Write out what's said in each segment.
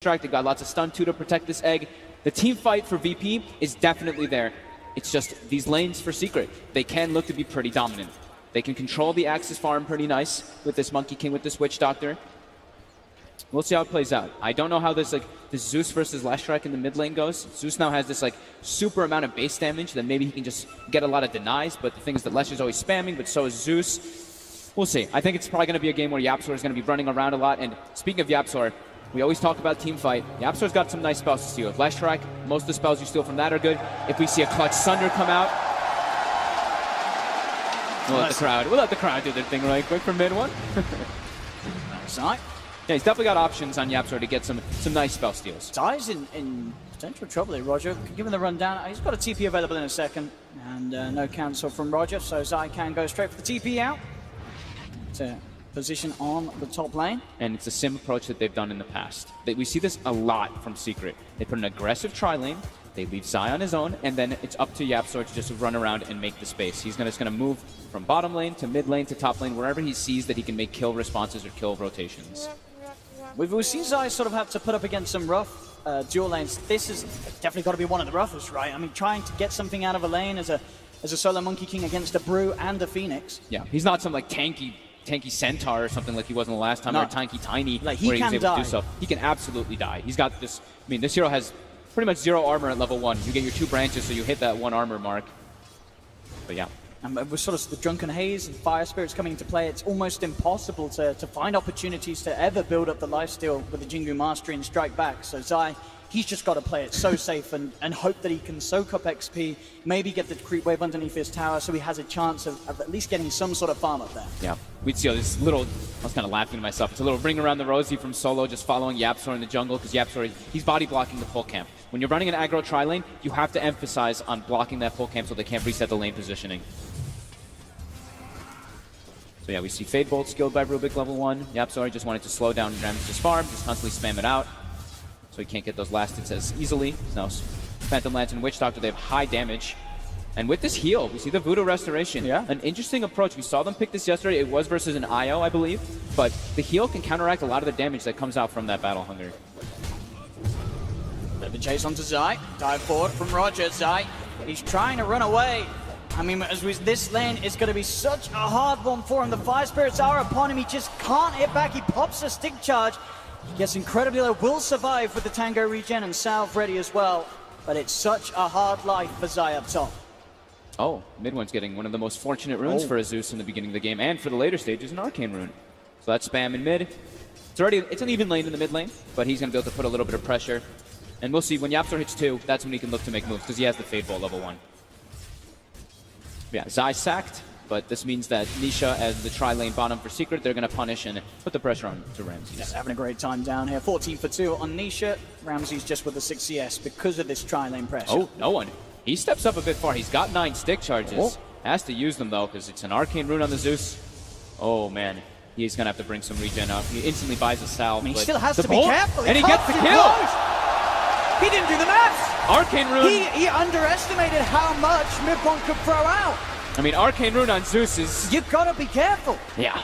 Strike. They've got lots of stun too to protect this egg. The team fight for VP is definitely there. It's just these lanes for Secret. They can look to be pretty dominant. They can control the Axis farm pretty nice with this Monkey King, with this Witch Doctor. We'll see how it plays out. I don't know how this Zeus versus Leshrac in the mid lane goes. Zeus now has this super amount of base damage that maybe he can just get a lot of denies, but the thing is that Lesh is always spamming, but so is Zeus. We'll see. I think it's probably going to be a game where Yapzor is going to be running around a lot, and speaking of Yapzor, we always talk about team fight. Yapzor's got some nice spells to steal. With Leshrac, most of the spells you steal from that are good. If we see a clutch Sunder come out, we'll let the crowd do their thing right quick for mid one. Zai. Yeah, he's definitely got options on Yapzor to get some nice spell steals. Zai's in potential trouble here, Roger. Given the rundown, he's got a TP available in a second, and no cancel from Roger, so Zai can go straight for the TP out to position on the top lane. And it's a sim approach that they've done in the past. We see this a lot from Secret. They put an aggressive tri-lane, they leave Zai on his own, and then it's up to Yapzor to just run around and make the space. He's just going to move from bottom lane to mid lane to top lane, wherever he sees that he can make kill responses or kill rotations. We've seen Zai sort of have to put up against some rough dual lanes. This is definitely got to be one of the roughest, right? I mean, trying to get something out of a lane as a solo Monkey King against a Brew and a Phoenix. Yeah, he's not some tanky Centaur or something like he was in the last time, or tanky Tiny, where he was able to do so. He can absolutely die. He's got this, I mean, this hero has pretty much 0 armor at level 1. You get your 2 branches, so you hit that 1 armor mark. But yeah. And with sort of the Drunken Haze and Fire Spirits coming into play, it's almost impossible to find opportunities to ever build up the lifesteal with the Jingu Mastery and strike back. So Zai, he's just got to play it so safe and hope that he can soak up XP, maybe get the creep wave underneath his tower so he has a chance of at least getting some sort of farm up there. Yeah, we'd see this little, I was kind of laughing to myself, it's a little ring around the rosy from Solo, just following Yapzor in the jungle, because Yapzor, he's body blocking the full camp. When you're running an aggro tri-lane, you have to emphasize on blocking that full camp so they can't reset the lane positioning. So yeah, we see Fade Bolt skilled by Rubik level 1. Yapzor just wanted to slow down Ramses' farm, just constantly spam it out, so he can't get those last hits as easily. Now, Phantom Lantern, Witch Doctor, they have high damage. And with this heal, we see the Voodoo Restoration. Yeah. An interesting approach. We saw them pick this yesterday. It was versus an IO, I believe. But the heal can counteract a lot of the damage that comes out from that Battle Hunger. Bit of a chase onto Zai. Dive forward from Roger. Zai, he's trying to run away. I mean, this lane is going to be such a hard one for him. The Fire Spirits are upon him. He just can't hit back. He pops a stick charge. He gets incredibly low. Will survive with the Tango regen and Salve ready as well. But it's such a hard life for Zai up top. Oh, mid one's getting one of the most fortunate runes for a Zeus in the beginning of the game, and for the later stages, an Arcane rune. So that's spam in mid. It's an even lane in the mid lane, but he's going to be able to put a little bit of pressure. And we'll see, when Yapzor hits 2, that's when he can look to make moves, because he has the Fade Bolt level 1. Yeah, Zai sacked, but this means that Nisha, as the tri-lane bottom for Secret, they're going to punish and put the pressure on to Ramses. Yeah, having a great time down here. 14 for 2 on Nisha. Ramses just with the 6 CS because of this tri-lane pressure. Oh, no one. He steps up a bit far. He's got 9 stick charges. Oh. Has to use them, though, because it's an Arcane rune on the Zeus. Oh, man. He's going to have to bring some regen up. He instantly buys a salve. I mean, he still has to be careful. And he gets the kill. He didn't do the maths. Arcane rune. He underestimated how much mid-one could throw out. I mean, Arcane rune on Zeus is... You've got to be careful. Yeah.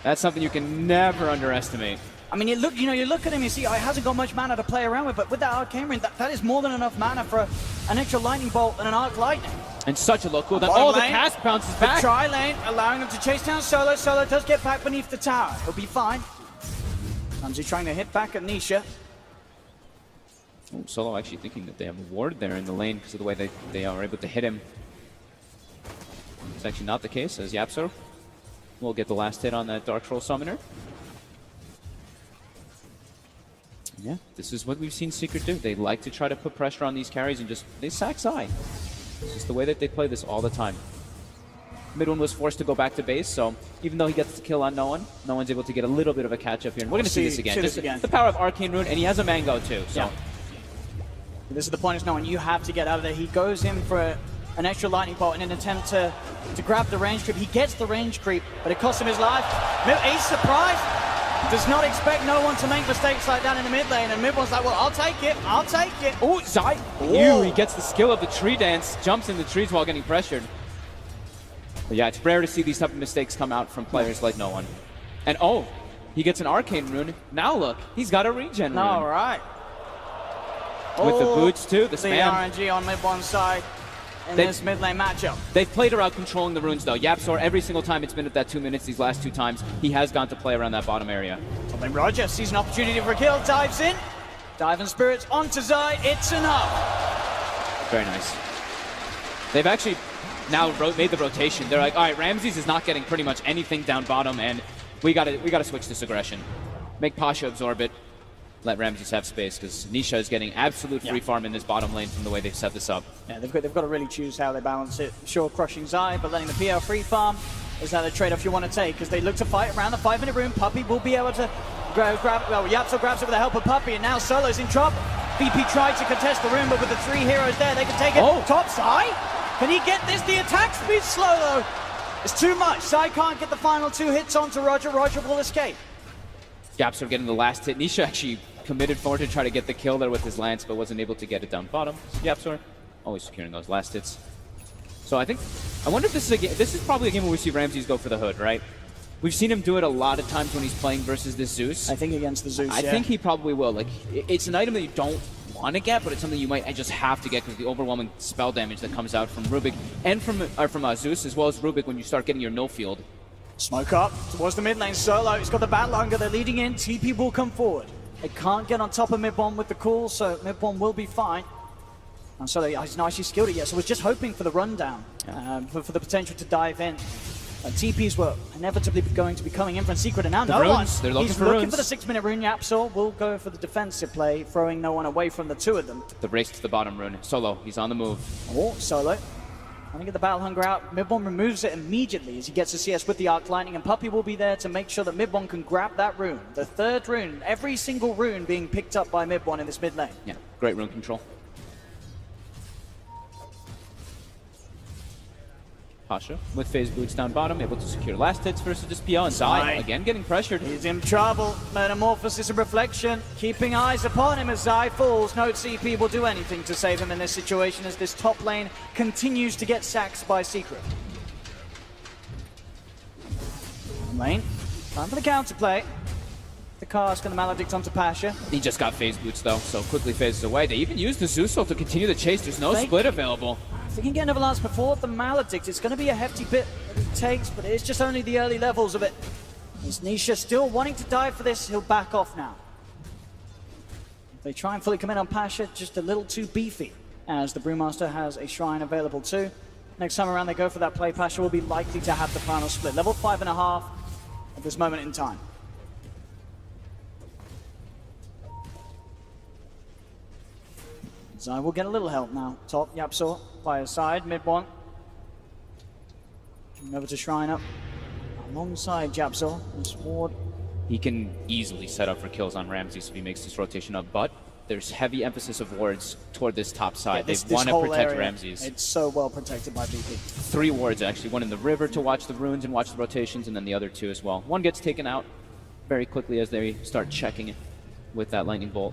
That's something you can never underestimate. I mean, you look at him, you see, he hasn't got much mana to play around with, but with that Arcane rune, that is more than enough mana for an extra Lightning Bolt and an Arc Lightning. And such a look cool. Then all the cast bounces back. The tri-lane, allowing him to chase down Solo. Solo does get back beneath the tower. He'll be fine. Ramsey trying to hit back at Nisha. Oh, Solo actually thinking that they have a ward there in the lane because of the way they are able to hit him. It's actually not the case, as Yapzor will get the last hit on that Dark Troll Summoner. Yeah, this is what we've seen Secret do. They like to try to put pressure on these carries and they sack Zai. It's just the way that they play this all the time. Mid one was forced to go back to base, so even though he gets the kill on no one's able to get a little bit of a catch up here. And we're going to see this again. The power of Arcane rune, and he has a Mango too. So. Yeah. This is the point, is knowing you have to get out of there. He goes in for an extra Lightning Bolt in an attempt to grab the range creep. He gets the range creep, but it costs him his life. He's surprised. Does not expect no one to make mistakes like that in the mid lane, and mid one's like, well, I'll take it. Oh, Zai! He gets the skill of the tree dance, jumps in the trees while getting pressured. But yeah, it's rare to see these type of mistakes come out from players like no one. And oh, He gets an Arcane Rune. Now look, he's got a regen rune. All right. With the boots too, the The spam. RNG on mid one side in They- this mid lane matchup. They've played around controlling the runes though. Yapzor, every single time it's been at that 2 minutes, these last 2 times, he has gone to play around that bottom area. Well, then Roger sees an opportunity for a kill, dives in. Dive and Spirits onto Zai, it's enough. Very nice. They've actually now made the rotation. They're like, all right, Ramses is not getting pretty much anything down bottom, and we gotta switch this aggression. Make Pasha absorb it. Let Ramses have space, because Nisha is getting absolute free farm in this bottom lane from the way they've set this up. Yeah, they've got to really choose how they balance it. Sure, crushing Zai, but letting the PL free farm is that a trade-off you want to take, because they look to fight around the 5-minute rune. Puppey will be able to grab, well, Yapzor grabs it with the help of Puppey, and now Solo's in trouble. VP tried to contest the rune, but with the 3 heroes there, they can take it. Oh. Top Zai, can he get this? The attack speed's slow, though. It's too much. Zai can't get the final 2 hits onto Roger. Roger will escape. Yapzor getting the last hit. Nisha actually committed forward to try to get the kill there with his lance, but wasn't able to get it down bottom. Yapzor always securing those last hits. So I wonder if this is a game. This is probably a game where we see Ramses go for the hood, right? We've seen him do it a lot of times when he's playing versus this Zeus. I think against the Zeus, I think he probably will. Like, it's an item that you don't want to get, but it's something you might just have to get because the overwhelming spell damage that comes out from Rubik and from Zeus, as well as Rubik when you start getting your no field. Smoke up towards the mid lane. Solo, he's got the Battle Hunger. They're leading in. TP will come forward. They can't get on top of mid-bomb with the call, so mid-bomb will be fine. And Solo, he's nicely skilled it yet, so we're just hoping for the rundown, for the potential to dive in. TPs were inevitably going to be coming in from Secret, and now no one. They're looking He's for looking runes. for the 6-minute rune. Yapzor will go for the defensive play, throwing no one away from the 2 of them. The race to the bottom rune. Solo, he's on the move. Oh, Solo. Trying to get the Battle Hunger out. Midbomb removes it immediately as he gets the CS with the Arc Lightning, and Puppey will be there to make sure that Midbomb can grab that rune. The 3rd rune, every single rune being picked up by Midbomb in this mid lane. Yeah, great rune control. Pasha with phase boots down bottom, able to secure last hits versus this PL, and Zai again getting pressured. He's in trouble. Metamorphosis and Reflection, keeping eyes upon him as Zai falls. No CP will do anything to save him in this situation as this top lane continues to get sacked by Secret. Lane, time for the counterplay. The cast and the Maledict onto Pasha. He just got phase boots though, so quickly phases away. They even used the Zeus ult to continue the chase. There's no split available. If he can get an Avalanche before the Maledict, it's going to be a hefty bit that he takes, but it's just only the early levels of it. Is Nisha still wanting to dive for this? He'll back off now. If they try and fully come in on Pasha, just a little too beefy, as the Brewmaster has a shrine available too. Next time around they go for that play, Pasha will be likely to have the final split. Level 5.5 at this moment in time. Zai will get a little help now. Top, Yapzor by his side, mid one. Over to Shrine up alongside Yapzor. This ward. He can easily set up for kills on Ramses if he makes this rotation up, but there's heavy emphasis of wards toward this top side. Yeah, They want to protect area, Ramses. It's so well protected by VP. 3 wards actually, one in the river to watch the runes and watch the rotations, and then the other 2 as well. One gets taken out very quickly as they start checking it with that lightning bolt.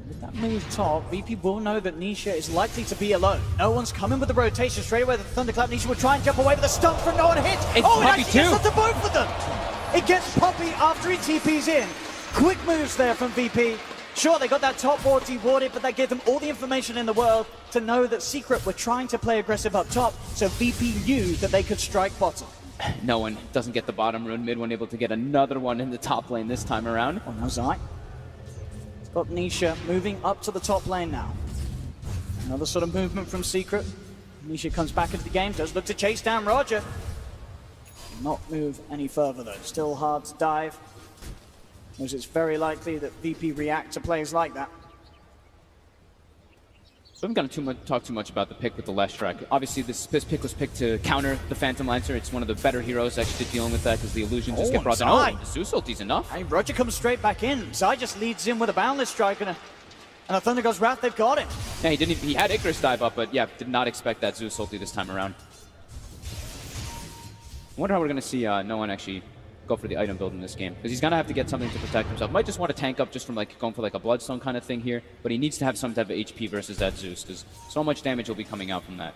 With that move top, VP will know that Nisha is likely to be alone. No one's coming with the rotation straight away. The Thunderclap, Nisha will try and jump away, but the stun from no one hits. It's oh, it Puppey actually too. gets onto both of them. It gets Puppey after he TP's in. Quick moves there from VP. Sure, they got that top ward dewarded, but that gave them all the information in the world to know that Secret were trying to play aggressive up top, so VP knew that they could strike bottom. No one doesn't get the bottom rune. Mid one able to get another one in the top lane this time around. Oh, no, Zai. Got Nisha moving up to the top lane now. Another sort of movement from Secret. Nisha comes back into the game, does look to chase down Roger. Not move any further though, still hard to dive. As it's very likely that VP react to plays like that. So I'm going to talk too much about the pick with the left strike. Obviously, this pick was picked to counter the Phantom Lancer. It's one of the better heroes actually dealing with that because the illusions just get brought down. Oh, the Zeus ulti's enough. Hey, Roger comes straight back in. Zai just leads in with a Boundless Strike and a Thunder God's Wrath. They've got him. Yeah, he had Icarus dive up, but yeah, did not expect that Zeus ulti this time around. I wonder how we're going to see no one actually go for the item build in this game, because he's going to have to get something to protect himself. Might just want to tank up just from like going for like a Bloodstone kind of thing here, but he needs to have some type of HP versus that Zeus, because so much damage will be coming out from that.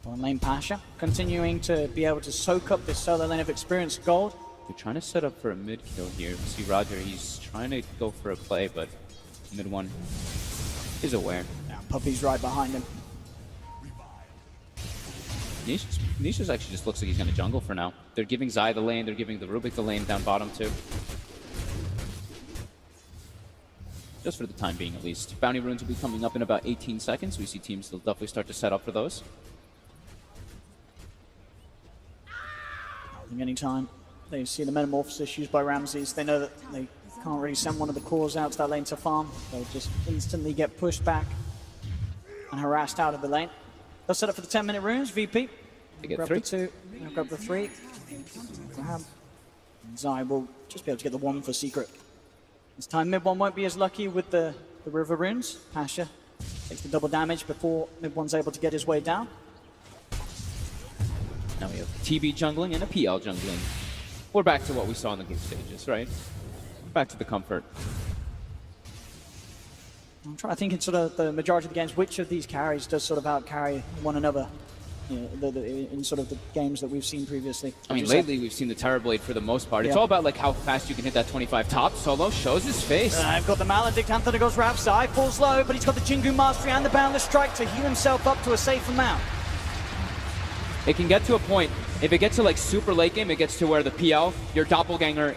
On lane Pasha, continuing to be able to soak up this solo lane of experienced gold. They're trying to set up for a mid kill here. We see Roger, he's trying to go for a play, but mid one is aware. Now Puppy's right behind him. Nisha's actually just looks like he's going to jungle for now. They're giving Zai the lane, they're giving the Rubik the lane down bottom too. Just for the time being at least. Bounty runes will be coming up in about 18 seconds. We see teams will definitely start to set up for those. I think anytime they see the metamorphosis used by Ramses, they know that they can't really send one of the cores out to that lane to farm. They'll just instantly get pushed back and harassed out of the lane. They'll set up for the 10-minute runes. VP. They get grab 3. the 2. Grab the 3. Grab. And Zai will just be able to get the 1 for Secret. This time mid one won't be as lucky with the river runes. Pasha takes the double damage before mid one's able to get his way down. Now we have TB jungling and a PL jungling. We're back to what we saw in the group stages, right? Back to the comfort. I'm trying to think in sort of the majority of the games, which of these carries does sort of out-carry one another, you know, in sort of the games that we've seen previously. I mean, lately we've seen the Terrorblade for the most part. It's all about like how fast you can hit that 25 top. Solo shows his face. I've got the Maledict, Anthony goes Rap, Zai falls low, but he's got the Jingu Mastery and the Boundless Strike to heal himself up to a safe amount. It can get to a point, if it gets to like super late game, it gets to where the PL, your doppelganger,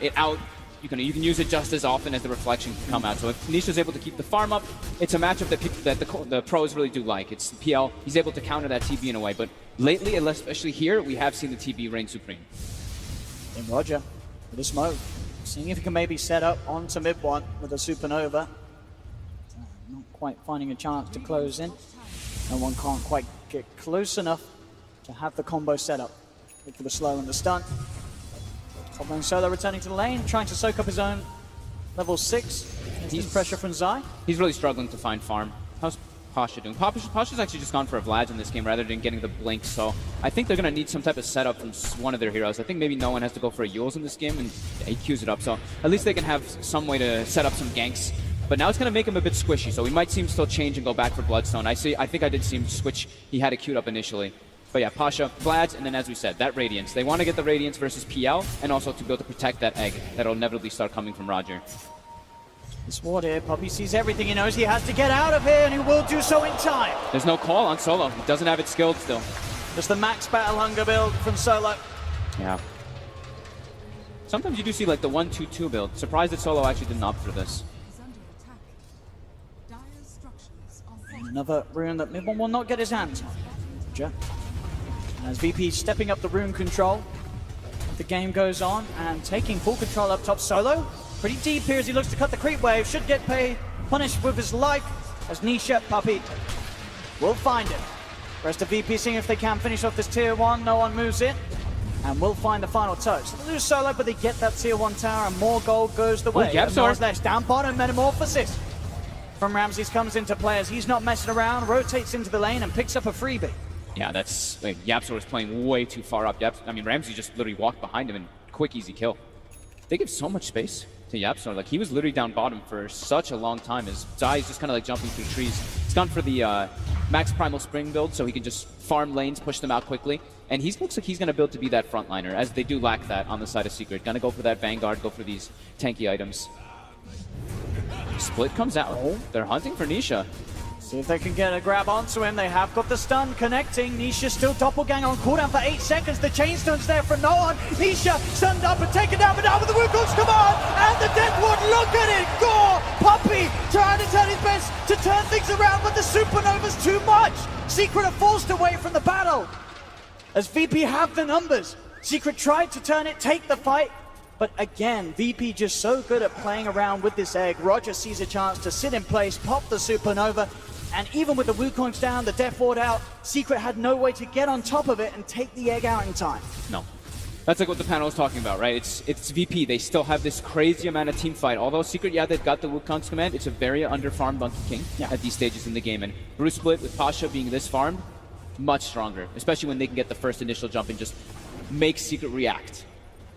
you can use it just as often as the reflection can come out. So if Nisha's able to keep the farm up, it's a matchup that the pros really do like. It's the PL, he's able to counter that TB in a way, but lately, especially here, we have seen the TB reign supreme. And Roger with a smoke, seeing if he can maybe set up onto mid one with a supernova. Not quite finding a chance to close in. No one can't quite get close enough to have the combo set up. Look for the slow and the stun. Top lane Solo returning to the lane, trying to soak up his own level 6. He's pressure from Zai. He's really struggling to find farm. How's Pasha doing? Pasha's actually just gone for a Vlad in this game rather than getting the blink, so I think they're going to need some type of setup from one of their heroes. I think maybe no one has to go for a Yules in this game, and he queues it up, so at least they can have some way to set up some ganks. But now it's going to make him a bit squishy, so we might see him still change and go back for Bloodstone. I think I did see him switch. He had it queued up initially. But yeah, Pasha, Vlad's, and then as we said, that Radiance. They want to get the Radiance versus PL, and also to be able to protect that egg that'll inevitably start coming from Roger. This ward here, Puppy sees everything. He knows he has to get out of here, and he will do so in time. There's no call on Solo. He doesn't have it skilled still. Just the max battle hunger build from Solo. Yeah. Sometimes you do see like the 1-2-2 build. Surprised that Solo actually didn't opt for this. Another rune that mid one will not get his hands on. Roger. As VP stepping up the rune control, the game goes on and taking full control up top. Solo pretty deep here as he looks to cut the creep wave. Should get punished with his life as Nisha, Puppy will find him. Rest of VP seeing if they can finish off this tier 1. No one moves in and will find the final touch. They lose Solo, but they get that tier 1 tower and more gold goes the way. Left down bottom, Metamorphosis from Ramses comes into play as he's not messing around, rotates into the lane and picks up a freebie. Yeah, that's... Yapzor was playing way too far up. Ramsey just literally walked behind him and quick, easy kill. They give so much space to Yapzor. Like, he was literally down bottom for such a long time as Zai is just kind of like jumping through trees. He's gone for the max Primal Spring build so he can just farm lanes, push them out quickly. And he looks like he's going to build to be that frontliner, as they do lack that on the side of Secret. Going to go for that Vanguard, go for these tanky items. Split comes out. They're hunting for Nisha. See if they can get a grab onto him. They have got the stun connecting. Nisha still doppelganger on cooldown for 8 seconds. The chainstone's there for no one. Nisha stunned up and taken down, but now with the Wukongs, come on! And the Death Ward, look at it! Gore! Puppy trying to turn his best to turn things around, but the Supernova's too much! Secret are forced away from the battle. As VP have the numbers. Secret tried to turn it, take the fight, but again, VP just so good at playing around with this egg. Roger sees a chance to sit in place, pop the Supernova, and even with the Wukongs down, the Death Ward out, Secret had no way to get on top of it and take the egg out in time. No. That's like what the panel was talking about, right? It's VP. They still have this crazy amount of team fight. Although Secret, yeah, they've got the Wukong's command, it's a very under-farmed Monkey King at these stages in the game. And Bruce Split with Pasha being this farmed, much stronger. Especially when they can get the first initial jump and just make Secret react.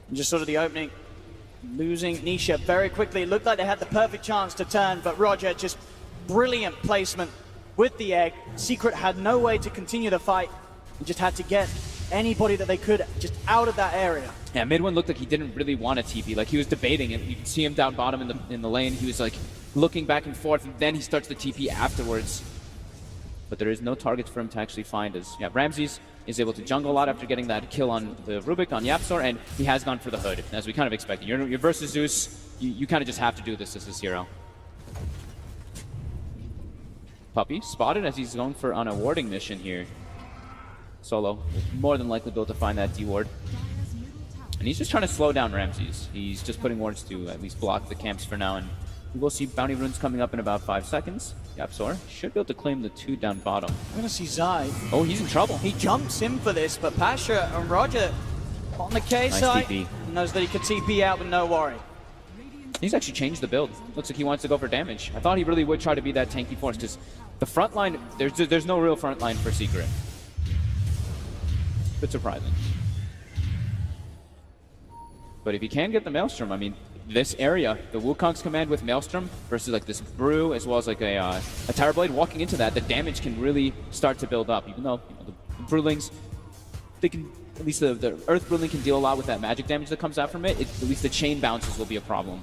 And just sort of the opening, losing Nisha very quickly. It looked like they had the perfect chance to turn, but Roger just brilliant placement with the egg. Secret had no way to continue the fight. and just had to get anybody that they could just out of that area. Yeah, mid one looked like he didn't really want a TP. Like he was debating it. You can see him down bottom in the lane. He was like looking back and forth, and then he starts the TP afterwards. But there is no target for him to actually find. As Ramses is able to jungle a lot after getting that kill on the Rubik on YapzOr, and he has gone for the hood, as we kind of expected. You're versus Zeus. You kind of just have to do this as this hero. Puppey spotted as he's going for on a warding mission here. Solo more than likely be able to find that D ward. And he's just trying to slow down Ramses. He's just putting wards to at least block the camps for now, and we will see bounty runes coming up in about 5 seconds. YapzOr should be able to claim the 2 down bottom. I'm going to see Zai. Oh, he's in trouble. He jumps in for this, but Pasha and Roger on the K side knows that he could TP out with no worry. He's actually changed the build. Looks like he wants to go for damage. I thought he really would try to be that tanky force, because the front line, there's no real front line for Secret. Bit surprising. But if you can get the Maelstrom, I mean, this area, the Wukong's command with Maelstrom versus like this Brew, as well as like a Tower Blade, walking into that, the damage can really start to build up. Even though the Brewlings, they can, at least the Earth Brewling can deal a lot with that magic damage that comes out from it. At least the chain bounces will be a problem.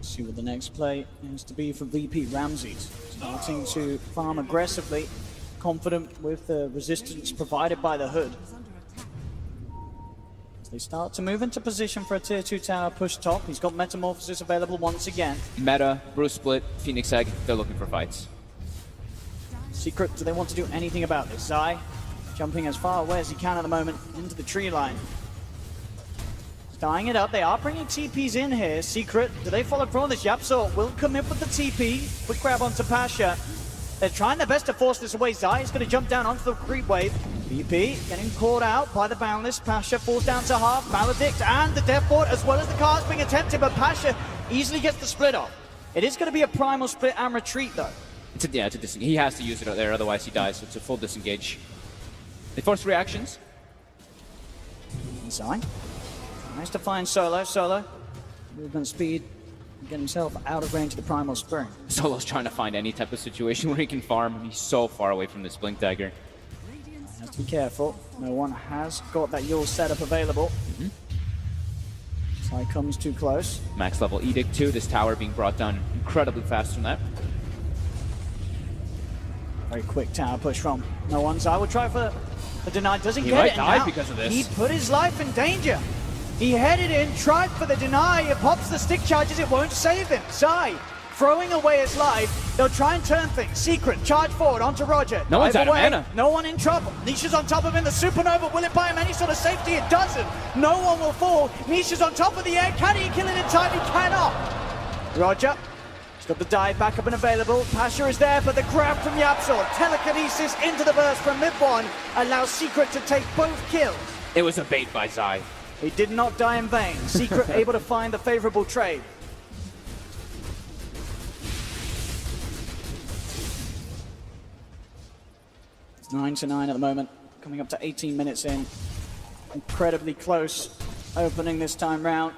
See what the next play is to be for VP. Ramses starting to farm aggressively, confident with the resistance provided by the hood. As they start to move into position for a tier 2 tower push top. He's got Metamorphosis available once again. Meta, Bruce Split, Phoenix Egg, they're looking for fights. Secret, do they want to do anything about this? Zai jumping as far away as he can at the moment into the tree line. Tying it up, they are bringing TPs in here. Secret, do they follow through on this? YapzOr will commit with the TP. Quick grab onto Pasha. They're trying their best to force this away. Zai is going to jump down onto the creep wave. VP getting caught out by the Boundless. Pasha falls down to half. Maledict and the Death Ward, as well as the cars being attempted, but Pasha easily gets the split off. It is going to be a primal split and retreat, though. It's a disengage. He has to use it out there, otherwise he dies. It's a full disengage. They force reactions. Zai. Nice to find Solo. Solo, movement speed, get himself out of range of the Primal Spring. Solo's trying to find any type of situation where he can farm. He's so far away from this Blink Dagger. Has to be careful. No one has got that Yule setup available. Sai comes too close. Max level Edict 2, this tower being brought down incredibly fast from that. Very quick tower push from no one. Zai will try for the deny. Doesn't He get might it. die Now because of this. He put his life in danger. He headed in, tried for the deny. It pops the stick charges. It won't save him. Zai throwing away his life. They'll try and turn things. Secret, charge forward onto Roger. No one's out of away. mana. No one in trouble. Nisha's on top of him. The Supernova, will it buy him any sort of safety? It doesn't. No one will fall. Nisha's on top of the air. Can he kill it in time? He cannot. Roger. He's got the dive back up and available. Pasha is there, but the grab from YapzOr. Telekinesis into the burst from mid one allows Secret to take both kills. It was a bait by Zai. He did not die in vain. Secret able to find the favorable trade. It's 9-9 at the moment, coming up to 18 minutes in. Incredibly close opening this time round.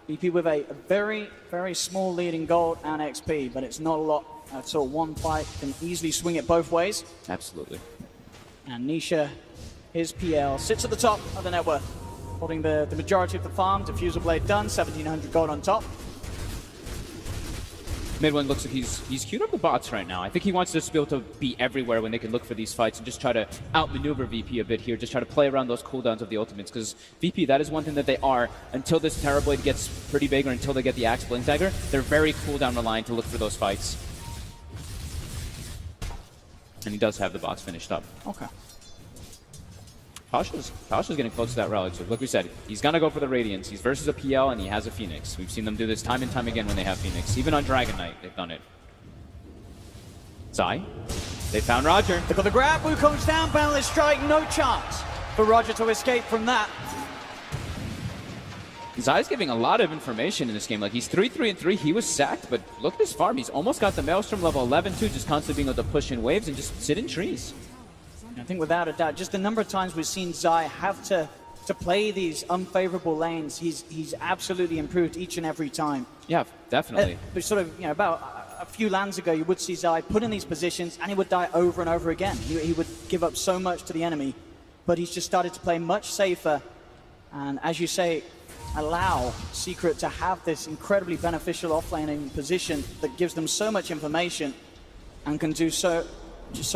BP with a very, very small lead in gold and XP, but it's not a lot at all. One fight can easily swing it both ways. Absolutely. And Nisha, his PL, sits at the top of the net worth, holding the majority of the farm. Diffusal Blade done, 1,700 gold on top. Midwin looks like he's queued up the bots right now. I think he wants to be able to be everywhere when they can look for these fights and just try to outmaneuver VP a bit here, just try to play around those cooldowns of the ultimates, because VP, that is one thing that they are, until this Terror Blade gets pretty big or until they get the Axe Blink Dagger, they're very cooldown reliant to look for those fights. And he does have the bots finished up. Okay. Pasha's getting close to that relic, so like we said, he's gonna go for the Radiance. He's versus a PL and he has a Phoenix. We've seen them do this time and time again when they have Phoenix. Even on Dragon Knight, they've done it. Zai, they found Roger. They've got the grab, Wukong's down, Boundless Strike, no chance for Roger to escape from that. Zai's giving a lot of information in this game. Like, he's 3-3-3, he was sacked, but look at his farm. He's almost got the Maelstrom level 11 too, just constantly being able to push in waves and just sit in trees. I think without a doubt, just the number of times we've seen Zai have to play these unfavorable lanes, he's absolutely improved each and every time. Yeah, definitely. But sort of, you know, about a few lands ago, you would see Zai put in these positions and he would die over and over again. He would give up so much to the enemy, but he's just started to play much safer. And as you say, allow Secret to have this incredibly beneficial offlaning position that gives them so much information and can do so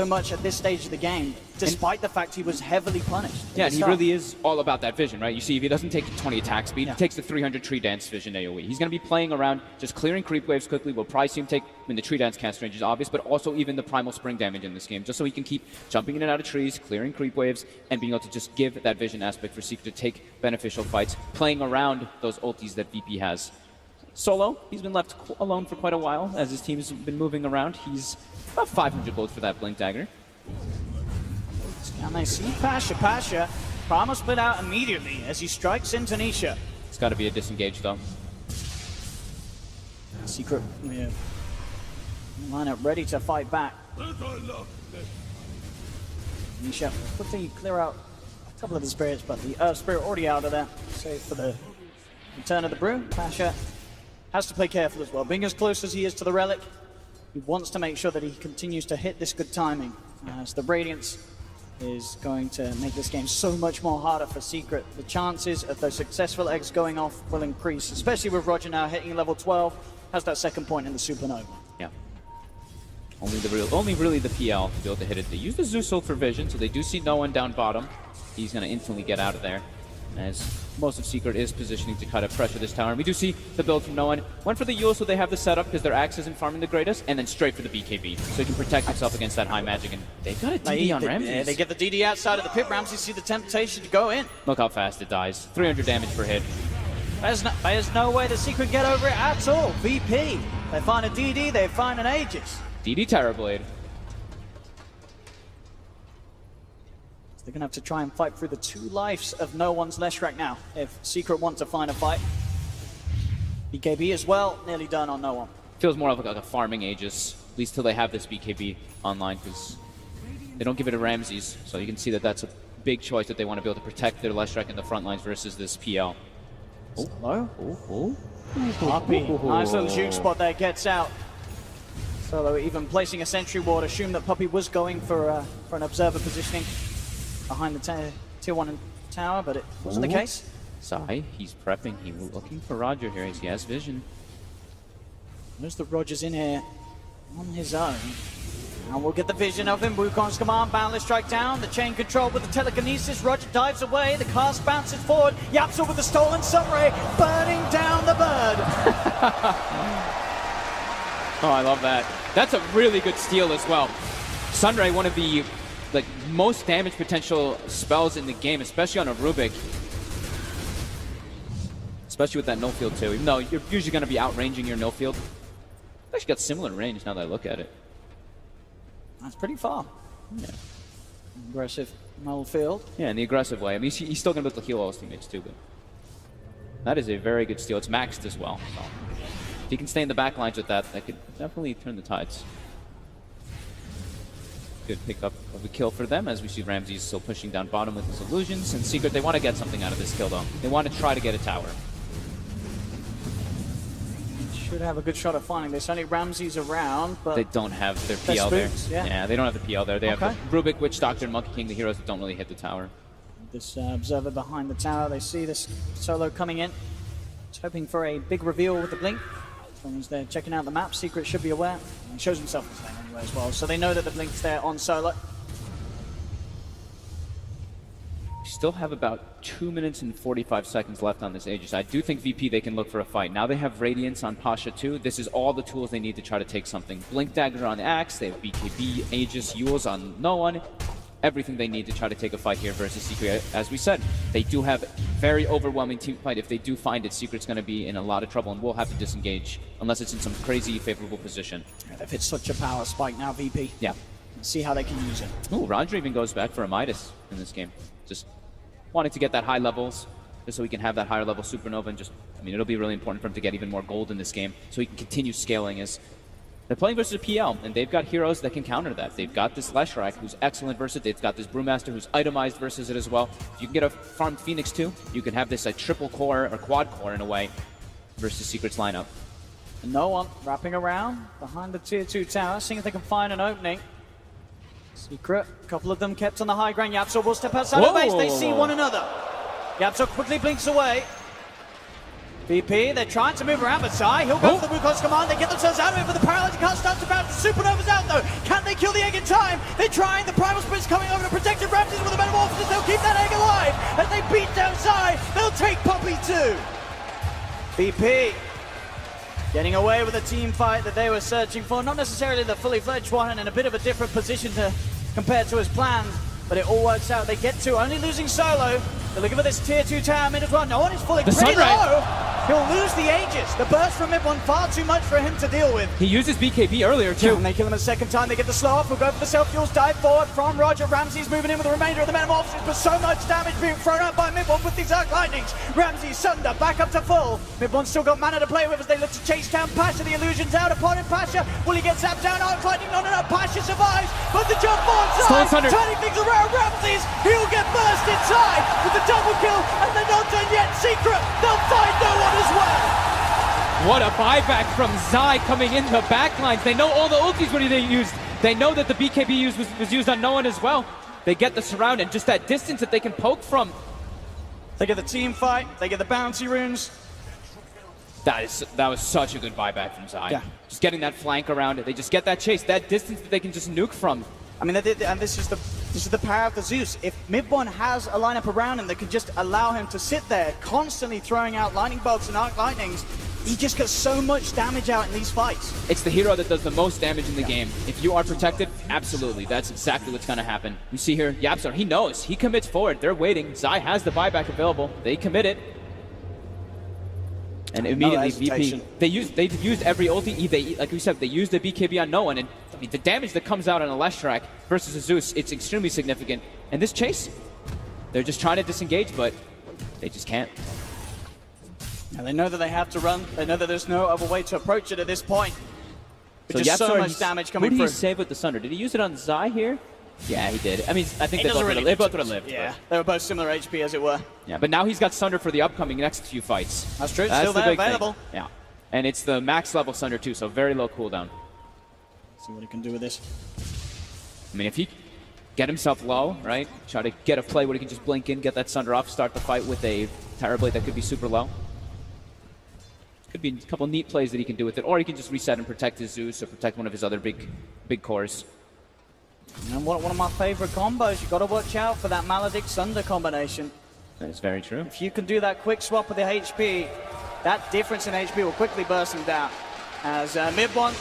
much at this stage of the game, despite the fact he was heavily punished. Yeah, and he really is all about that vision, right? You see, if he doesn't take 20 attack speed, he takes the 300 tree dance vision AoE. He's going to be playing around, just clearing creep waves quickly. We'll probably see him take, the tree dance cast range is obvious, but also even the primal spring damage in this game, just so he can keep jumping in and out of trees, clearing creep waves, and being able to just give that vision aspect for Secret to take beneficial fights, playing around those ultis that VP has. Solo, he's been left alone for quite a while as his team's been moving around. He's about 500 gold for that Blink Dagger. And they see Pasha. Primal split out immediately as he strikes into Nisha. It's got to be a disengage though. Secret line up ready to fight back. Nisha quickly clear out a couple of the spirits, but the Earth Spirit already out of there. Save for the return of the Brew. Pasha has to play careful as well. Being as close as he is to the Relic, he wants to make sure that he continues to hit this good timing, as the Radiance is going to make this game so much more harder for Secret. The chances of those successful eggs going off will increase, especially with Roger now hitting level 12, has that second point in the Supernova. Yeah. Only really the PL to be able to hit it. They use the Zeus ult for vision, so they do see no one down bottom. He's going to instantly get out of there, as most of Secret is positioning to kind of pressure this tower. And we do see the build from no one. Went for the Yule, so they have the setup because their Axe isn't farming the greatest, and then straight for the BKB, so he can protect himself against that high magic. And they've got a DD on Ramses. Yeah, they get the DD outside of the pit. Ramses see the temptation to go in. Look how fast it dies. 300 damage per hit. There's no way the Secret get over it at all. VP, they find a DD, they find an Aegis. DD Terrorblade. They're going to have to try and fight through the 2 lives of no one's Leshrac now, if Secret want to find a fight. BKB as well, nearly done on no one. Feels more like a farming Aegis, at least till they have this BKB online, because they don't give it to Ramses. So you can see that that's a big choice that they want to be able to protect their Leshrac in the front lines versus this PL. Puppy, nice little juke spot there, gets out. Solo even placing a sentry ward, assumed that Puppy was going for an observer positioning behind the tier 1 tower, but it wasn't the case. Zai, he's prepping. He's looking for Roger here. He has vision. Notice that Roger's in here on his own. And we'll get the vision of him. Wukong's command, boundless strike down. The chain control with the telekinesis. Roger dives away. The cast bounces forward. Yapsa with the stolen sunray, burning down the bird. Oh, I love that. That's a really good steal as well. Sunray, one of the most damage potential spells in the game, especially on a Rubik. Especially with that no field too. Even though you're usually going to be outranging your no field. It's actually got similar range now that I look at it. That's pretty far. Yeah. Aggressive null field. Yeah, in the aggressive way. I mean, he's still going to be able to heal all his teammates too, but that is a very good steal. It's maxed as well. So if he can stay in the back lines with that, that could definitely turn the tides. Good pickup of a kill for them, as we see Ramses still pushing down bottom with his illusions. And Secret, they want to get something out of this kill though. They want to try to get a tower. Should have a good shot at finding this. Only Ramses around, but they don't have their PL there. Yeah, they don't have the PL there. They have the Rubik, Witch Doctor, and Monkey King, the heroes that don't really hit the tower. This observer behind the tower, they see this solo coming in. It's hoping for a big reveal with the blink. As long as they're checking out the map, Secret should be aware. He shows himself his name anyway as well, so they know that the blink's there on solo. We still have about 2 minutes and 45 seconds left on this Aegis. I do think VP, they can look for a fight. Now they have Radiance on Pasha too. This is all the tools they need to try to take something. Blink Dagger on Axe, they have BKB, Aegis, Yules on no one. Everything they need to try to take a fight here versus Secret. As we said, they do have very overwhelming team fight. If they do find it, Secret's going to be in a lot of trouble and will have to disengage unless it's in some crazy favorable position. If it's such a power spike now, VP. Yeah. Let's see how they can use it. Ooh, Roger even goes back for a Midas in this game. Just wanting to get that high levels, just so he can have that higher level Supernova, and just, I mean, it'll be really important for him to get even more gold in this game, so he can continue scaling as they're playing versus a PL, and they've got heroes that can counter that. They've got this Leshrac, who's excellent versus it. They've got this Brewmaster, who's itemized versus it as well. If you can get a farmed Phoenix too, you can have this triple core or quad core in a way versus Secret's lineup. No one wrapping around behind the tier 2 tower, seeing if they can find an opening. Secret, a couple of them kept on the high ground. Yapso will step outside the base, they see one another. Yapso quickly blinks away. VP, they're trying to move around, but Zai, he'll go for the Wukong's command. They get themselves out of it, but the paralytic can't start to bounce. The Supernova's out though. Can they kill the egg in time? They're trying. The Primal Split's coming over to protect the Raptors with the Metamorphosis. They'll keep that egg alive as they beat down Zai. They'll take Puppey too. VP getting away with a team fight that they were searching for. Not necessarily the fully fledged one, and in a bit of a different position compared to his plans. But it all works out. They get to only losing solo. They're looking for this tier 2 tower mid as well. No one is falling pretty low. He'll lose the Aegis. The burst from mid one far too much for him to deal with. He uses BKB earlier too. And they kill him a second time. They get the slow off. We'll go for the self-fuels. Dive forward from Roger. Ramsey's moving in with the remainder of the Metamorphosis, but so much damage being thrown out by mid one with these Arc Lightnings. Ramsey, Sunder, back up to full. Mid one's still got mana to play with as they look to chase down Pasha. The illusion's out upon him. Pasha, will he get zapped down? Arc Lightning, not enough. Pasha survives, but the jump on side, turning things around. Ramsey's, he'll get burst inside with the double kill, and they're not done yet. Secret, they'll find no one as well. What a buyback from Zai coming in the backlines. They know all the ultis when they used. They know that the BKB was used on no one as well. They get the surround and just that distance that they can poke from. They get the team fight. They get the bouncy runes. That was such a good buyback from Zai. Yeah. Just getting that flank around it. They just get that chase, that distance that they can just nuke from. I mean, and this is the power of the Zeus. If mid-one has a lineup around him that could just allow him to sit there, constantly throwing out lightning bolts and arc lightnings, he just gets so much damage out in these fights. It's the hero that does the most damage in the game. If you are protected, absolutely, that's exactly what's going to happen. You see here, Yapstar, he knows, he commits forward. They're waiting. Zai has the buyback available. They commit it. And immediately VP, they've used every ulti. Like we said, they used the BKB on no one, and I mean, the damage that comes out on a Leshrac versus a Zeus, it's extremely significant. And this chase, they're just trying to disengage, but they just can't. And they know that they have to run. They know that there's no other way to approach it at this point. So just so much damage coming through. Who did he save with the Sunder? Did he use it on Zai here? Yeah, he did. I mean, I think they both would have lived. Yeah, they were both similar HP as it were. Yeah, but now he's got Sunder for the upcoming next few fights. That's true. It's still there, available. Thing. Yeah, and it's the max level Sunder too, so very low cooldown. See what he can do with this. I mean, if he get himself low, right? Try to get a play where he can just blink in, get that Sunder off, start the fight with a Terror Blade that could be super low. Could be a couple neat plays that he can do with it, or he can just reset and protect his Zeus or protect one of his other big cores. And one of my favorite combos, you got to watch out for that Maledict Sunder combination. That is very true. If you can do that quick swap with the HP, that difference in HP will quickly burst him down. As mid-one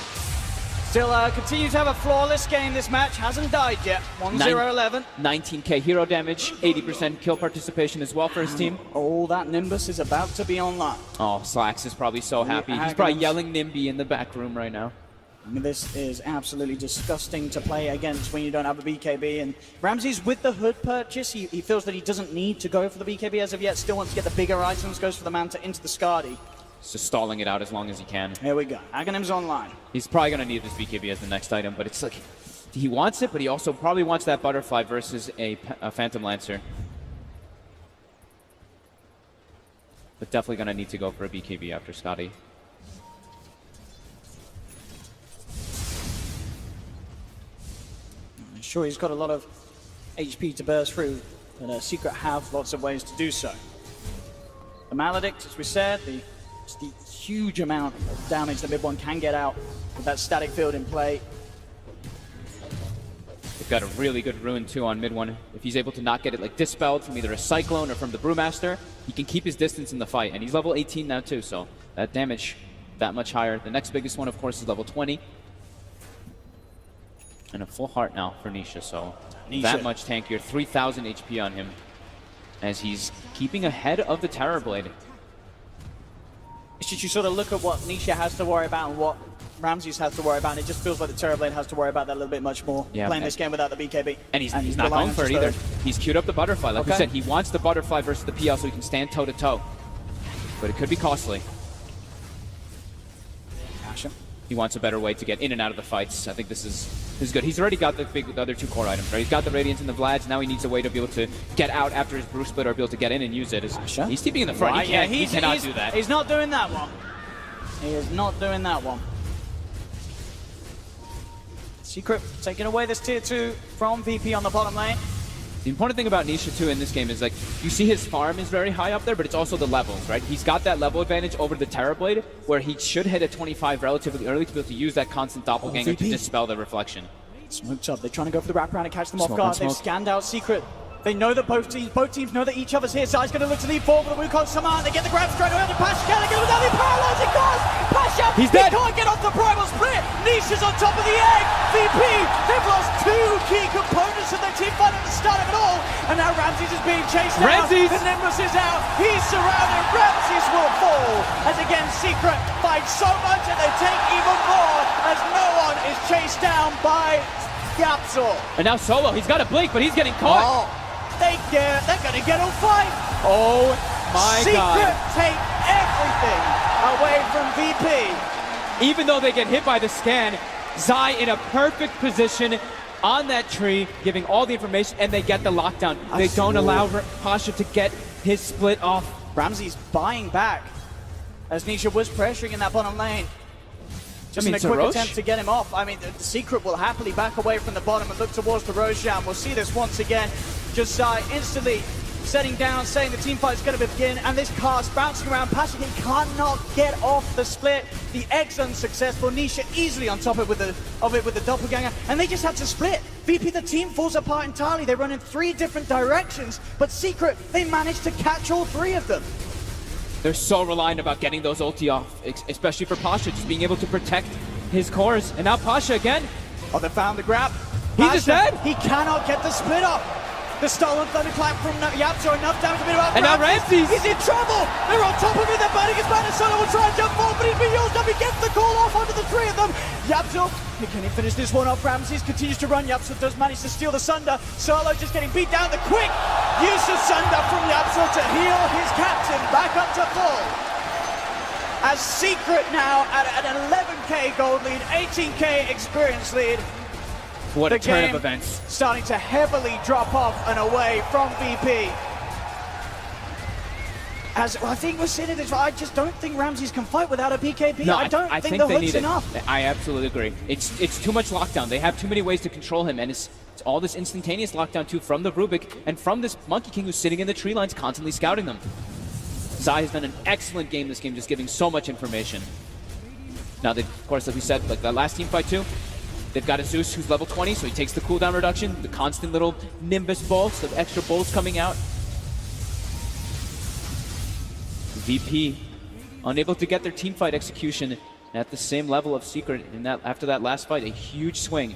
still continues to have a flawless game. This match hasn't died yet. 1-0-11. 19k hero damage, 80% kill participation as well for his team. Oh, that Nimbus is about to be online. Oh, Slacks is probably so happy. He's probably yelling Nimby in the back room right now. I mean, this is absolutely disgusting to play against when you don't have a BKB. And Ramsey's with the Hood purchase. He feels that he doesn't need to go for the BKB as of yet. Still wants to get the bigger items. Goes for the Manta into the Skadi. He's just stalling it out as long as he can. Here we go. Aghanim's online. He's probably going to need this BKB as the next item, but it's like he wants it, but he also probably wants that Butterfly versus a Phantom Lancer. But definitely going to need to go for a BKB after Skadi. Sure, he's got a lot of HP to burst through, but Secret have lots of ways to do so. The Maledict, as we said, the huge amount of damage that mid-one can get out with that static field in play. They've got a really good rune too on mid-one. If he's able to not get it like dispelled from either a Cyclone or from the Brewmaster, he can keep his distance in the fight. And he's level 18 now too, so that damage that much higher. The next biggest one, of course, is level 20. And a full heart now for Nisha, so that much tankier. 3,000 HP on him as he's keeping ahead of the Terror Blade. It's just you sort of look at what Nisha has to worry about and what Ramses has to worry about, and it just feels like the Terror Blade has to worry about that a little bit much more, playing this game without the BKB. And he's not going for it either. He's queued up the Butterfly. Like we said, he wants the Butterfly versus the PL so he can stand toe-to-toe. But it could be costly. He wants a better way to get in and out of the fights. I think this is good. He's already got the other two core items, right? He's got the Radiance and the Vlads. Now he needs a way to be able to get out after his Brew Split or be able to get in and use it. He's TPing in the front. He cannot do that. He's not doing that one. He is not doing that one. Secret taking away this tier 2 from VP on the bottom lane. The important thing about Nisha too in this game is like, you see his farm is very high up there, but it's also the levels, right? He's got that level advantage over the Terrorblade, where he should hit a 25 relatively early to be able to use that constant doppelganger to dispel the reflection. Smoked up, they're trying to go for the wraparound and catch them off guard. They've scanned out Secret. They know that both teams know that each other's here. Zai's going to look to lead forward with the Wukong Saman. They get the grab straight away to Pasha. Can they get without the paralyzing cross? Pasha, he's dead. He can't get off the primal split. Nisha's on top of the egg. VP, they've lost 2 key components of their team fight at the start of it all. And now Ramses is being chased out. The Nimbus is out. He's surrounded. Ramses will fall. As again, Secret fight so much and they take even more as no one is chased down by Yapzor. And now Solo, he's got a blink, but he's getting caught. Oh. They're going to get all 5. Oh my God. Secret take everything away from VP. Even though they get hit by the scan, Zai in a perfect position on that tree, giving all the information, and they get the lockdown. They don't allow Pasha to get his split off. Ramsey's buying back as Nisha was pressuring in that bottom lane. Just in a quick attempt to get him off. I mean, the Secret will happily back away from the bottom and look towards the Roshan. We'll see this once again. Just Zai instantly setting down, saying the team fight is going to begin, and this cast bouncing around. Pasha cannot get off the split. The egg's unsuccessful. Nisha easily on top of it with the doppelganger, and they just had to split. VP, the team falls apart entirely. They run in 3 different directions, but Secret, they managed to catch all 3 of them. They're so reliant about getting those ulti off, especially for Pasha, just being able to protect his cores. And now Pasha again. Oh, they found the grab. He's just dead. He cannot get the split up. The stolen thunderclap from Yapzor, enough damage to be about. And now Ramses! He's in trouble! They're on top of him, they're burning his man, and Solo will try and jump forward, but he's been used up, he gets the call off onto the 3 of them! Yapzor, can he finish this one off? Ramses continues to run, Yapzor does manage to steal the Sunder. Solo just getting beat down, the quick use of Sunder from Yapzor to heal his captain back up to full. As Secret now at an 11k gold lead, 18k experience lead. What a turn of events. Starting to heavily drop off and away from VP. As I think we're seeing this, I just don't think Ramses can fight without a BKB. No, I don't think they the need hook's enough. I absolutely agree. It's too much lockdown. They have too many ways to control him, and it's all this instantaneous lockdown too from the Rubik and from this Monkey King who's sitting in the tree lines constantly scouting them. Zai has done an excellent game this game, just giving so much information. Now, of course, like we said, like that last team fight too, they've got a Zeus who's level 20, so he takes the cooldown reduction, the constant little Nimbus bolts, the extra bolts coming out. VP unable to get their team fight execution at the same level of Secret in that after that last fight, a huge swing.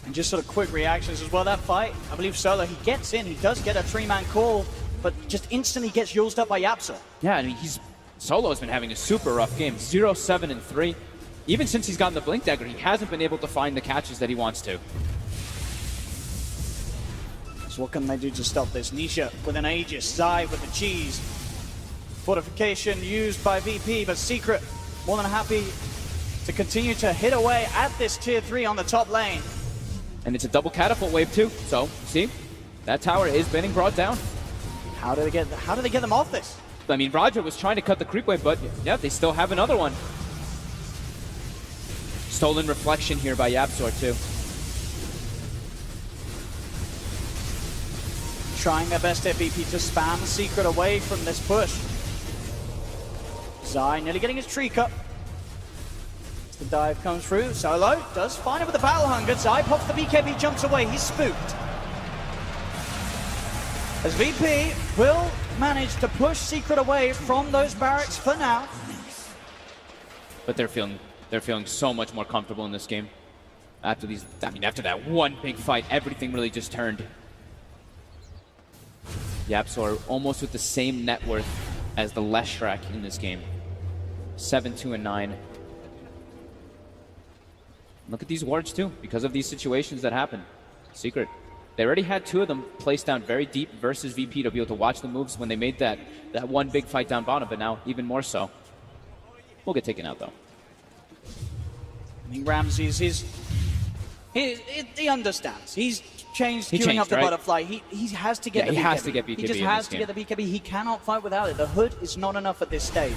And just sort of quick reactions as well, that fight, I believe Solo, he gets in, he does get a 3-man call, but just instantly gets used up by Yapzor. Yeah, I mean, Solo's been having a super rough game, 0-7-3. Even since he's gotten the Blink Dagger, he hasn't been able to find the catches that he wants to. So what can they do to stop this? Nisha with an Aegis, Zai with the cheese. Fortification used by VP, but Secret more than happy to continue to hit away at this tier 3 on the top lane. And it's a double catapult wave too, so see, that tower is getting brought down. How do they get them off this? I mean, Roger was trying to cut the creep wave, but yeah, they still have another one. Stolen reflection here by Yapzor too. Trying their best at VP to spam Secret away from this push. Zai nearly getting his tree cut. As the dive comes through, Solo does find it with the Battle Hunger. Zai pops the BKB, jumps away, he's spooked. As VP will manage to push Secret away from those barracks for now. But they're feeling so much more comfortable in this game. After after that one big fight, everything really just turned. Yapzor almost with the same net worth as the Leshrac in this game. 7-2-9. Look at these wards too, because of these situations that happen. Secret. They already had 2 of them placed down very deep versus VP to be able to watch the moves when they made that one big fight down bottom, but now even more so. We'll get taken out though. I mean, Ramses he understands. He's changed He queuing changed, up the right? butterfly. He has to get the BKB. he has to get He BKB just in has this to game. get the BKB. He cannot fight without it. The hood is not enough at this stage.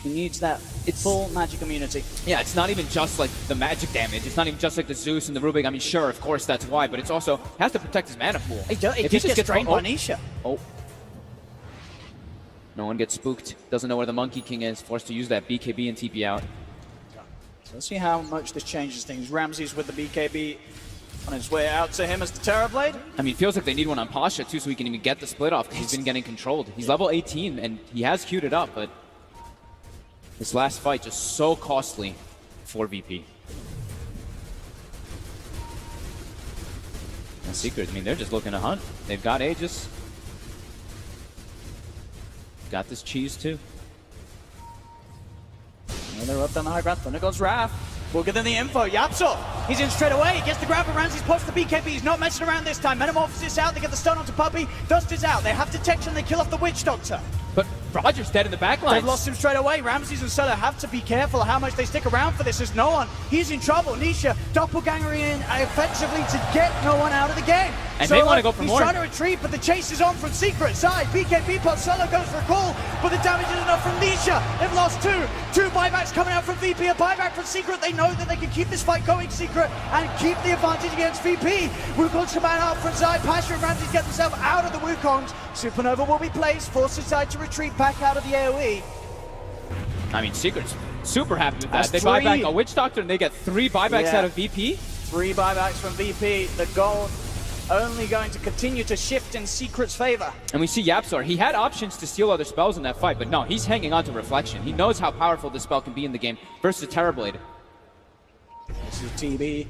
He needs that full magic immunity. Yeah, it's not even just like the magic damage. It's not even just like the Zeus and the Rubik. I mean, sure, of course, that's why, but it's also has to protect his mana pool. It If he just gets drained by Nisha. Oh. No one gets spooked. Doesn't know where the Monkey King is. Forced to use that BKB and TP out. So let's see how much this changes things. Ramses with the BKB on his way out to him as the Terrorblade. I mean, it feels like they need one on Pasha, too, so he can even get the split off, because he's been getting controlled. He's level 18, and he has queued it up, but this last fight just so costly for VP. And Secret, I mean, they're just looking to hunt. They've got Aegis. Got this cheese, too. And they're up on the high ground. Thunder goes Wrath. We'll give them the info. Yapso, he's in straight away. He gets the grab, but Ramses pops the BKB. He's not messing around this time. Metamorphosis out. They get the stun onto Puppey. Dust is out. They have detection. They kill off the Witch Doctor. But Roger's dead in the back line. They've lost him straight away. Ramses and Sutter have to be careful how much they stick around for this. There's no one. He's in trouble. Nisha doppelgangering in effectively to get no one out of the game. And they want to go for more. He's trying to retreat, but the chase is on from Secret side. BKB pot Solo goes for a call, but the damage is enough from Nisha. They've lost two. Two buybacks coming out from VP. A buyback from Secret. They know that they can keep this fight going, Secret, and keep the advantage against VP. Wukong's command out from Zai. Pasha and Ramses get themselves out of the Wukongs. Supernova will be placed, forces Zai to retreat back out of the AoE. I mean, Secret's super happy with that. That's They buy three. back a Witch Doctor, and they get 3 buybacks out of VP. 3 buybacks from VP. The goal only going to continue to shift in Secret's favor. And we see Yapsor. He had options to steal other spells in that fight, but no, he's hanging on to Reflection. He knows how powerful this spell can be in the game versus Terrorblade. This is TB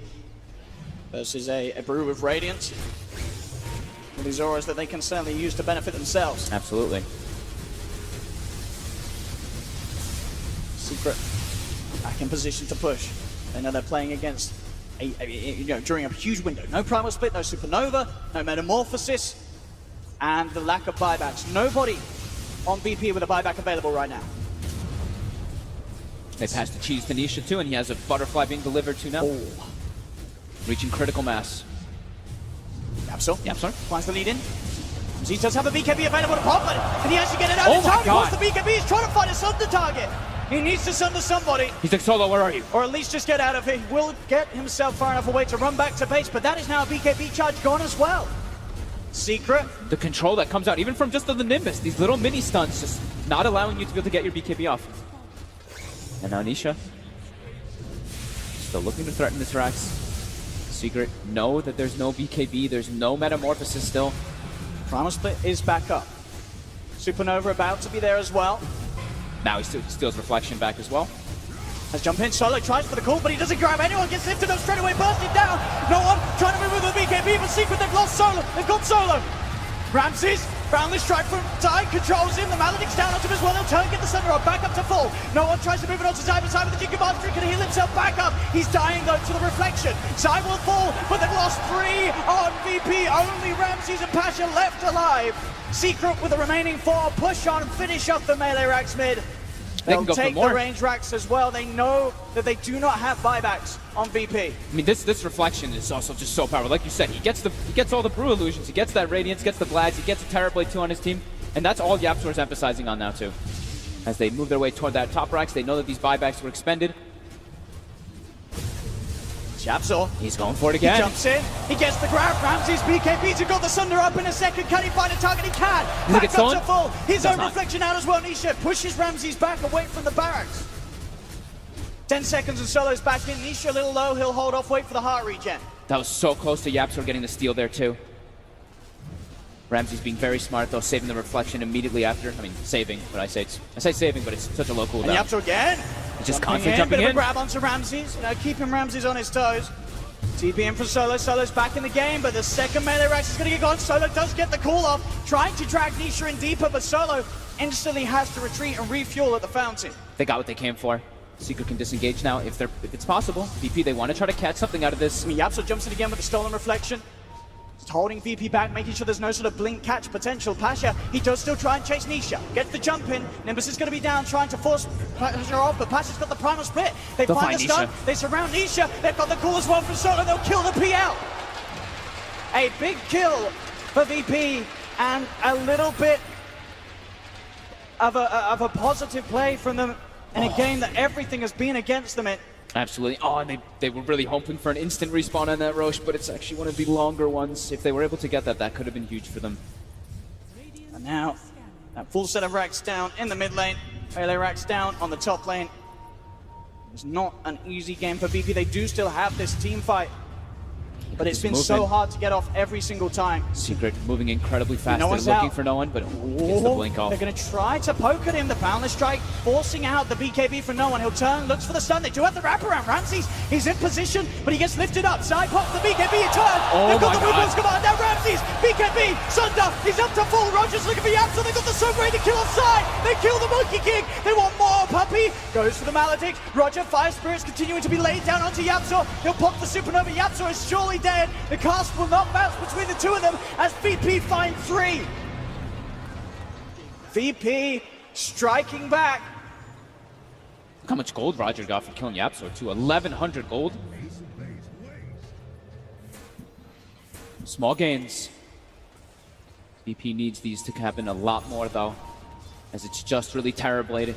versus a Brew with Radiance. With these auras that they can certainly use to benefit themselves. Absolutely. Secret back in position to push. They know they're playing against during a huge window. No Primal Split, no Supernova, no Metamorphosis, and the lack of buybacks. Nobody on BP with a buyback available right now. They pass the cheese to Nisha too, and he has a butterfly being delivered to now. Oh. Reaching critical mass. Yapsor finds the lead in. He does have a BKB available to pop it. Can he actually get it out Oh in my time? He God. wants the BKB. He's trying to find a Sunder target. He needs to Sunder somebody. He's like, Solo, where are you? Or at least just get out of it. He will get himself far enough away to run back to base, but that is now a BKB charge gone as well. Secret. The control that comes out, even from just the Nimbus, these little mini stunts, just not allowing you to be able to get your BKB off. And now Nisha. Still looking to threaten this Rax. Secret, know that there's no BKB, there's no Metamorphosis still. Primal Split is back up. Supernova about to be there as well. Now he steals Reflection back as well. Let's jump in. Solo tries for the call, but he doesn't grab anyone. Gets lifted up straight away, bursting down. No one trying to move with the BKB, but Secret, they've lost Solo. They've got Solo. Ramses, boundless strike from Zai, controls him. The Maledict's down onto him as well. They'll turn, get the Thunder up, back up to full. No one tries to move it onto Zai, but Zai with the Jinka Master can heal himself back up. He's dying though to the Reflection. Zai will fall, but they've lost 3 on VP. Only Ramses and Pasha left alive. Secret with the remaining 4 push on and finish off the melee racks mid. They'll take the range racks as well. They know that they do not have buybacks on VP. I mean, this Reflection is also just so powerful. Like you said, he gets all the Brew illusions, he gets that Radiance, gets the Blads, he gets a Terrorblade 2 on his team, and that's all Yapsor's emphasizing on now too. As they move their way toward that top racks, they know that these buybacks were expended. Yapsor. He's going for it again. He jumps in. He gets the grab. Ramses BKB's got the Sunder up in a second. Can he find a target? He can. Back up to full. His own Reflection out as well. Nisha pushes Ramses back away from the barracks. 10 seconds and Solo's back in. Nisha a little low. He'll hold off. Wait for the heart regen. That was so close to Yapsor getting the steal there too. Ramses being very smart though, saving the Reflection immediately after. I mean, saving, but I say saving, but it's such a low cooldown. And Yapsor again. Just constantly jumping Bit of in. a grab onto Ramses. Keeping Ramses on his toes. TP in for Solo. Solo's back in the game, but the second melee rax is going to get gone. Solo does get the call off, trying to drag Nisha in deeper, but Solo instantly has to retreat and refuel at the fountain. They got what they came for. Secret can disengage now if it's possible. VP, they want to try to catch something out of this. I mean, Yapsor jumps in again with the stolen Reflection. Just holding VP back, making sure there's no sort of blink catch potential. Pasha, he does still try and chase Nisha. Gets the jump in. Nimbus is going to be down, trying to force Pasha off, but Pasha's got the Primal Split. They'll find the stun. They surround Nisha. They've got the call as well from Solo. They'll kill the P out. A big kill for VP and a little bit of a positive play from them in a game that everything has been against them in. Absolutely. Oh, and they were really hoping for an instant respawn on that Roche, but it's actually one of the longer ones. If they were able to get that, that could have been huge for them. And now, that full set of racks down in the mid lane. Melee racks down on the top lane. It's not an easy game for VP. They do still have this team fight, but it's been so hard to get off every single time. Secret moving incredibly fast. No They're one's looking out. for no one, but gets the blink off. They're going to try to poke at him. The Boundless Strike forcing out the BKB for no one. He'll turn, looks for the stun. They do have the wraparound. Ramses, he's in position, but he gets lifted up. Side pops the BKB, he turns. Oh They've got my the God. Weapons command. Now Ramses, BKB, Sunder, he's up to full. Rogers looking for Yapso. They've got the Sunray to kill offside. They kill the Monkey King. They want more. Puppy goes for the Maledict. Roger, Fire Spirits continuing to be laid down onto Yapso. He'll pop the Supernova. Yapso is surely dead. The cast will not bounce between the two of them as VP find 3. VP striking back. Look how much gold Roger got for killing Yapso too. 1,100 gold. Small gains. VP needs these to happen a lot more though, as it's just really Terrorblade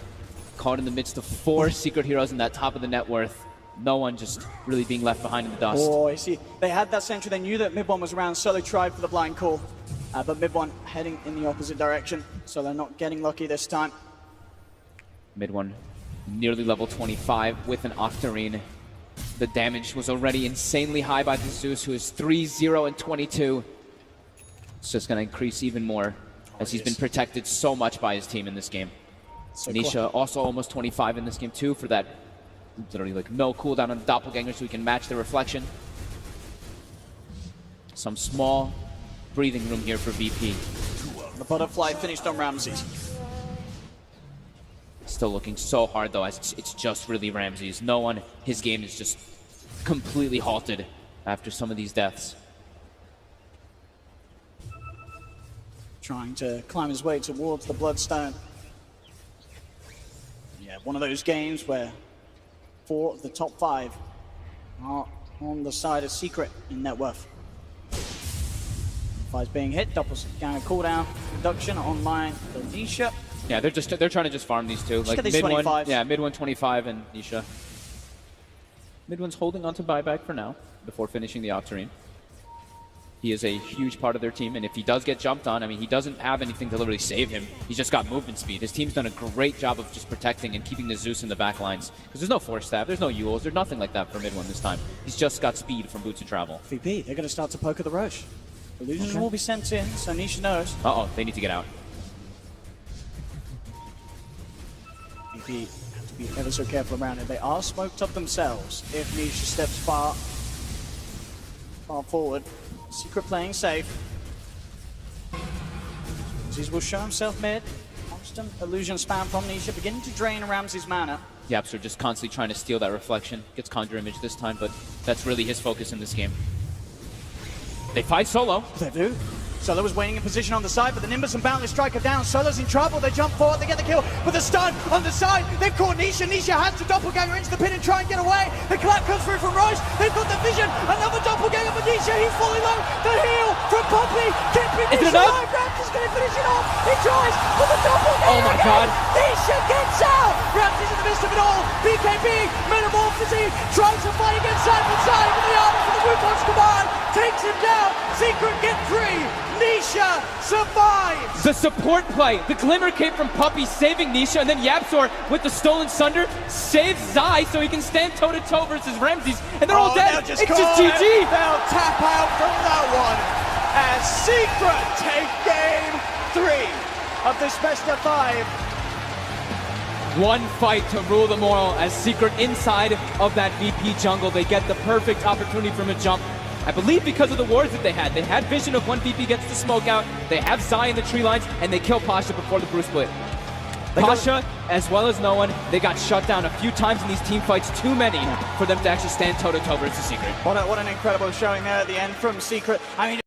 caught in the midst of 4 secret heroes in that top of the net worth. No one just really being left behind in the dust. Oh, you see, they had that sentry. They knew that mid one was around, so they tried for the blind call. But mid one heading in the opposite direction, so they're not getting lucky this time. Mid one nearly level 25 with an Octarine. The damage was already insanely high by the Zeus, who is 3-0 and 22. It's just going to increase even more as he's been protected so much by his team in this game. So Nisha also almost 25 in this game too, for that literally like no cooldown on the doppelganger, so he can match the reflection. Some small breathing room here for VP. The butterfly finished on Ramses. Still looking so hard though, as it's just really Ramses. No one, his game is just completely halted after some of these deaths. Trying to climb his way towards the Bloodstone. Yeah, one of those games where 4 of the top 5 are on the side of Secret in net worth. 5's being hit, doppelganger cooldown, reduction online for Nisha. Yeah, they're trying to just farm these two. Like get these mid one, 25s. yeah, mid 125 and Nisha. Mid one's holding on to buyback for now before finishing the Octarine. He is a huge part of their team, and if he does get jumped on, I mean, he doesn't have anything to literally save him. He's just got movement speed. His team's done a great job of just protecting and keeping the Zeus in the back lines. Because there's no Force Staff, there's no Yules, there's nothing like that for mid one this time. He's just got speed from Boots of Travel. VP, they're going to start to poke at the Roche. Illusions will be sent in, so Nisha knows. Uh-oh, they need to get out. VP have to be ever so careful around it. They are smoked up themselves if Nisha steps far forward. Secret playing safe. Ramses will show himself mid. Constant illusion spam from Nisha, beginning to drain Ramses' mana. Yaps are just constantly trying to steal that reflection. Gets Conjure Image this time, but that's really his focus in this game. They fight solo. They do. Solo was waiting in position on the side, but the Nimbus and Boundless Strike are down. Solo's in trouble. They jump forward. They get the kill with a stun on the side. They've caught Nisha. Nisha has to doppelganger into the pit and try and get away. The clap comes through from Roche. They've got the vision. Another doppelganger for Nisha. He's falling low. The heal from Poppy. Keeping Is it Nisha enough? alive. Ramses going to finish it off. He tries for the doppelganger. Oh my again. God. Nisha gets out. Ramses in the midst of it all. BKB, Metamorphosis, tries to fight against side by side with the armor for the Wukon's command. Takes him down. Secret get 3. Nisha survives! The support play. The glimmer came from Puppy saving Nisha, and then Yapsor with the stolen Sunder saves Zai so he can stand toe-to-toe versus Ramses, and they're all dead. It's just GG. They'll tap out from that one as Secret take game 3 of this best of 5. One fight to rule them all as Secret inside of that VP jungle. They get the perfect opportunity from a jump. I believe because of the wards that they had vision of when VP gets the smoke out, they have Zai in the tree lines, and they kill Pasha before the Bruce split. Pasha, as well as no one, they got shut down a few times in these team fights, too many for them to actually stand toe-to-toe versus Secret. What an incredible showing there at the end from Secret. I mean,